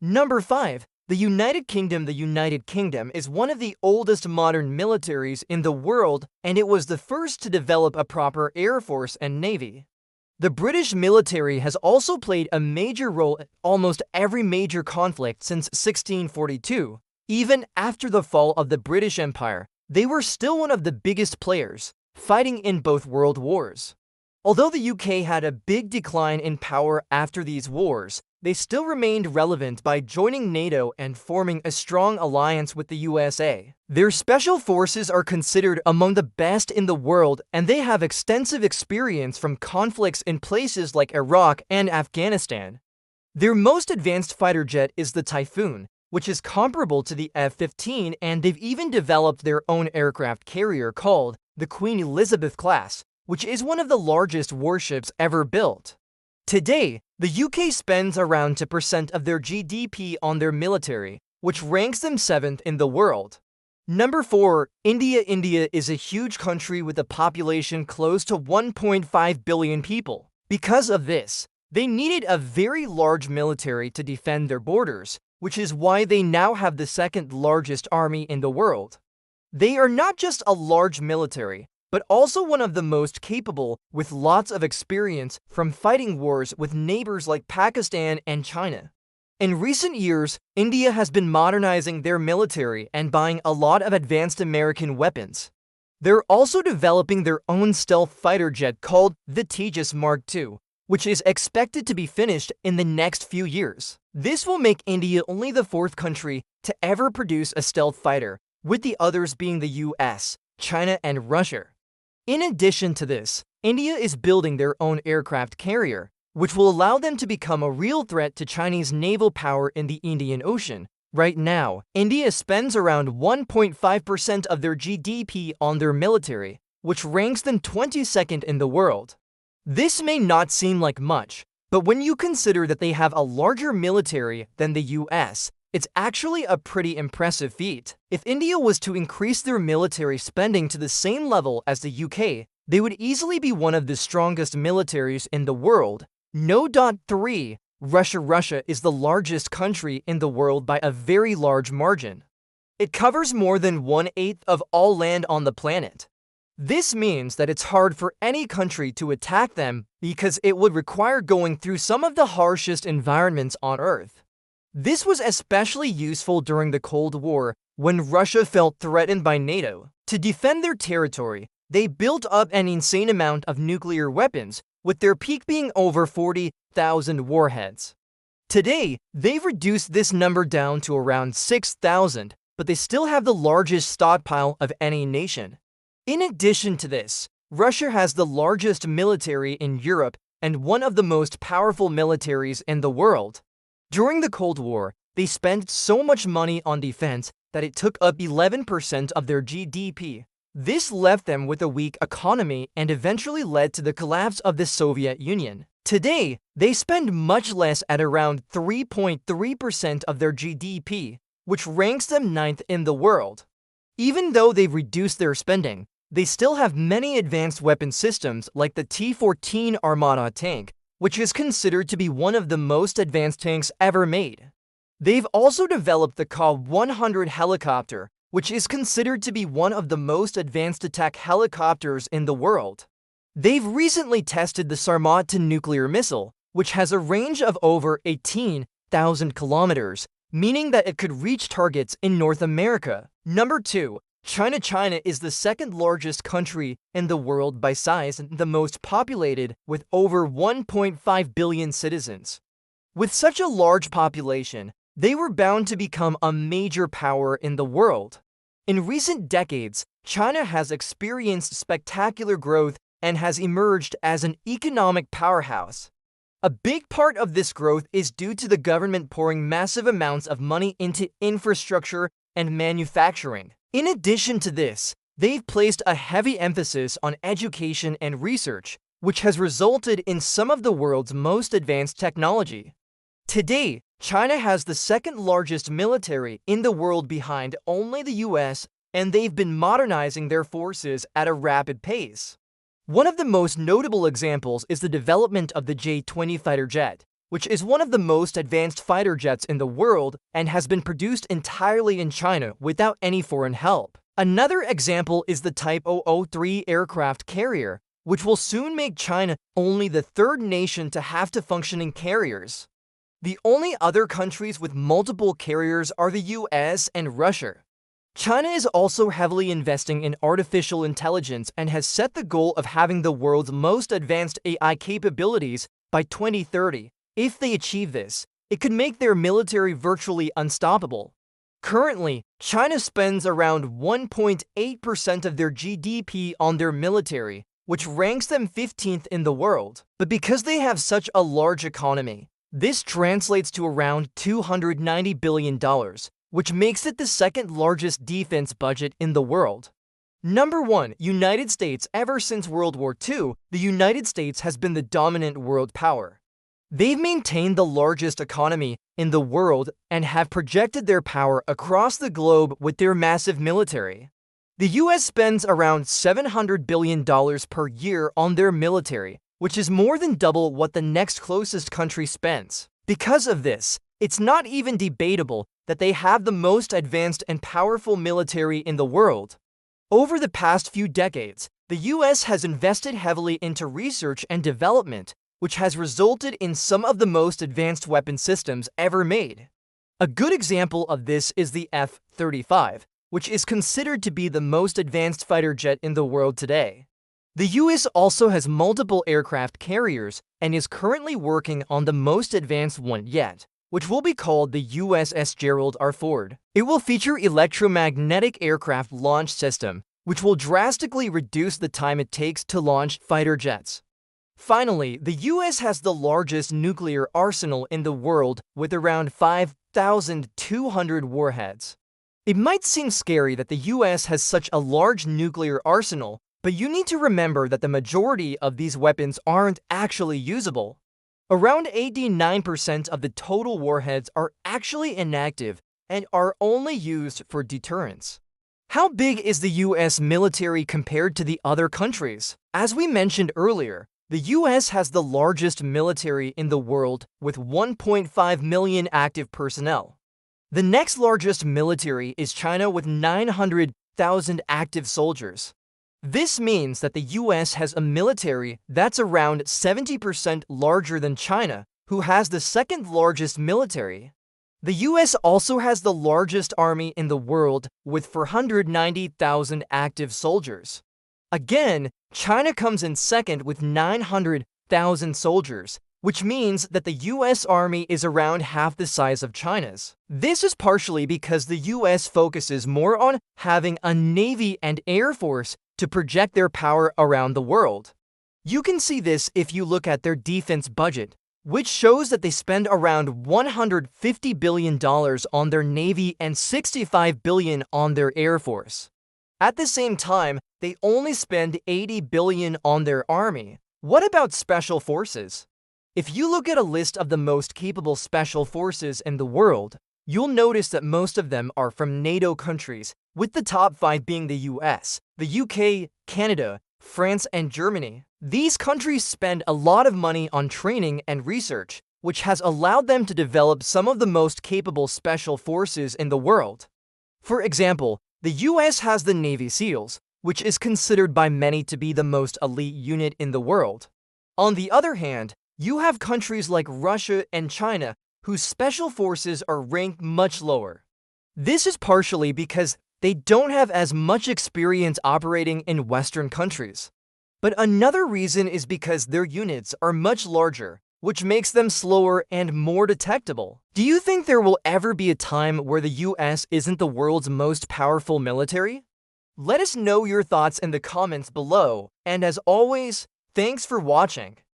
Number 5. The United Kingdom. The United Kingdom is one of the oldest modern militaries in the world, and it was the first to develop a proper air force and navy. The British military has also played a major role in almost every major conflict since 1642. Even after the fall of the British Empire, they were still one of the biggest players, fighting in both world wars. Although the UK had a big decline in power after these wars, they still remained relevant by joining NATO and forming a strong alliance with the USA. Their special forces are considered among the best in the world, and they have extensive experience from conflicts in places like Iraq and Afghanistan. Their most advanced fighter jet is the Typhoon, which is comparable to the F-15, and they've even developed their own aircraft carrier called the Queen Elizabeth class, which is one of the largest warships ever built. Today, the UK spends around 2% of their GDP on their military, which ranks them 7th in the world. Number 4. India. India is a huge country with a population close to 1.5 billion people. Because of this, they needed a very large military to defend their borders, which is why they now have the second largest army in the world. They are not just a large military, but also one of the most capable, with lots of experience from fighting wars with neighbors like Pakistan and China. In recent years, India has been modernizing their military and buying a lot of advanced American weapons. They're also developing their own stealth fighter jet called the Tejas Mark II, which is expected to be finished in the next few years. This will make India only the 4th country to ever produce a stealth fighter, with the others being the US, China, and Russia. In addition to this, India is building their own aircraft carrier, which will allow them to become a real threat to Chinese naval power in the Indian Ocean. Right now, India spends around 1.5% of their GDP on their military, which ranks them 22nd in the world. This may not seem like much, but when you consider that they have a larger military than the US, it's actually a pretty impressive feat. If India was to increase their military spending to the same level as the UK, they would easily be one of the strongest militaries in the world. No. 3. Russia. Russia is the largest country in the world by a very large margin. It covers more than 1/8 of all land on the planet. This means that it's hard for any country to attack them because it would require going through some of the harshest environments on Earth. This was especially useful during the Cold War, when Russia felt threatened by NATO. To defend their territory, they built up an insane amount of nuclear weapons, with their peak being over 40,000 warheads. Today, they've reduced this number down to around 6,000, but they still have the largest stockpile of any nation. In addition to this, Russia has the largest military in Europe and one of the most powerful militaries in the world. During the Cold War, they spent so much money on defense that it took up 11% of their GDP. This left them with a weak economy and eventually led to the collapse of the Soviet Union. Today, they spend much less at around 3.3% of their GDP, which ranks them 9th in the world. Even though they've reduced their spending, they still have many advanced weapon systems like the T-14 Armata tank, which is considered to be one of the most advanced tanks ever made. They've also developed the Ka-100 helicopter, which is considered to be one of the most advanced attack helicopters in the world. They've recently tested the Sarmat nuclear missile, which has a range of over 18,000 kilometers, meaning that it could reach targets in North America. Number 2. China. China is the 2nd largest country in the world by size and the most populated, with over 1.5 billion citizens. With such a large population, they were bound to become a major power in the world. In recent decades, China has experienced spectacular growth and has emerged as an economic powerhouse. A big part of this growth is due to the government pouring massive amounts of money into infrastructure and manufacturing. In addition to this, they've placed a heavy emphasis on education and research, which has resulted in some of the world's most advanced technology. Today, China has the 2nd largest military in the world behind only the US, and they've been modernizing their forces at a rapid pace. One of the most notable examples is the development of the J-20 fighter jet, which is one of the most advanced fighter jets in the world and has been produced entirely in China without any foreign help. Another example is the Type 003 aircraft carrier, which will soon make China only the third nation to have functioning carriers. The only other countries with multiple carriers are the US and Russia. China is also heavily investing in artificial intelligence and has set the goal of having the world's most advanced AI capabilities by 2030. If they achieve this, it could make their military virtually unstoppable. Currently, China spends around 1.8% of their GDP on their military, which ranks them 15th in the world. But because they have such a large economy, this translates to around $290 billion, which makes it the second largest defense budget in the world. Number 1, United States. Ever since World War II, the United States has been the dominant world power. They've maintained the largest economy in the world and have projected their power across the globe with their massive military. The US spends around $700 billion per year on their military, which is more than double what the next closest country spends. Because of this, it's not even debatable that they have the most advanced and powerful military in the world. Over the past few decades, the US has invested heavily into research and development, which has resulted in some of the most advanced weapon systems ever made. A good example of this is the F-35, which is considered to be the most advanced fighter jet in the world today. The US also has multiple aircraft carriers and is currently working on the most advanced one yet, which will be called the USS Gerald R. Ford. It will feature electromagnetic aircraft launch system, which will drastically reduce the time it takes to launch fighter jets. Finally, the US has the largest nuclear arsenal in the world with around 5,200 warheads. It might seem scary that the US has such a large nuclear arsenal, but you need to remember that the majority of these weapons aren't actually usable. Around 89% of the total warheads are actually inactive and are only used for deterrence. How big is the US military compared to the other countries? As we mentioned earlier, the US has the largest military in the world with 1.5 million active personnel. The next largest military is China with 900,000 active soldiers. This means that the US has a military that's around 70% larger than China, who has the second largest military. The US also has the largest army in the world with 490,000 active soldiers. Again, China comes in second with 900,000 soldiers, which means that the US Army is around half the size of China's. This is partially because the US focuses more on having a Navy and Air Force to project their power around the world. You can see this if you look at their defense budget, which shows that they spend around $150 billion on their Navy and $65 billion on their Air Force. At the same time, they only spend $80 billion on their army. What about special forces? If you look at a list of the most capable special forces in the world, you'll notice that most of them are from NATO countries, with the top 5 being the US, the UK, Canada, France, and Germany. These countries spend a lot of money on training and research, which has allowed them to develop some of the most capable special forces in the world. For example, the US has the Navy SEALs, which is considered by many to be the most elite unit in the world. On the other hand, you have countries like Russia and China, whose special forces are ranked much lower. This is partially because they don't have as much experience operating in Western countries. But another reason is because their units are much larger, which makes them slower and more detectable. Do you think there will ever be a time where the US isn't the world's most powerful military? Let us know your thoughts in the comments below, and as always, thanks for watching.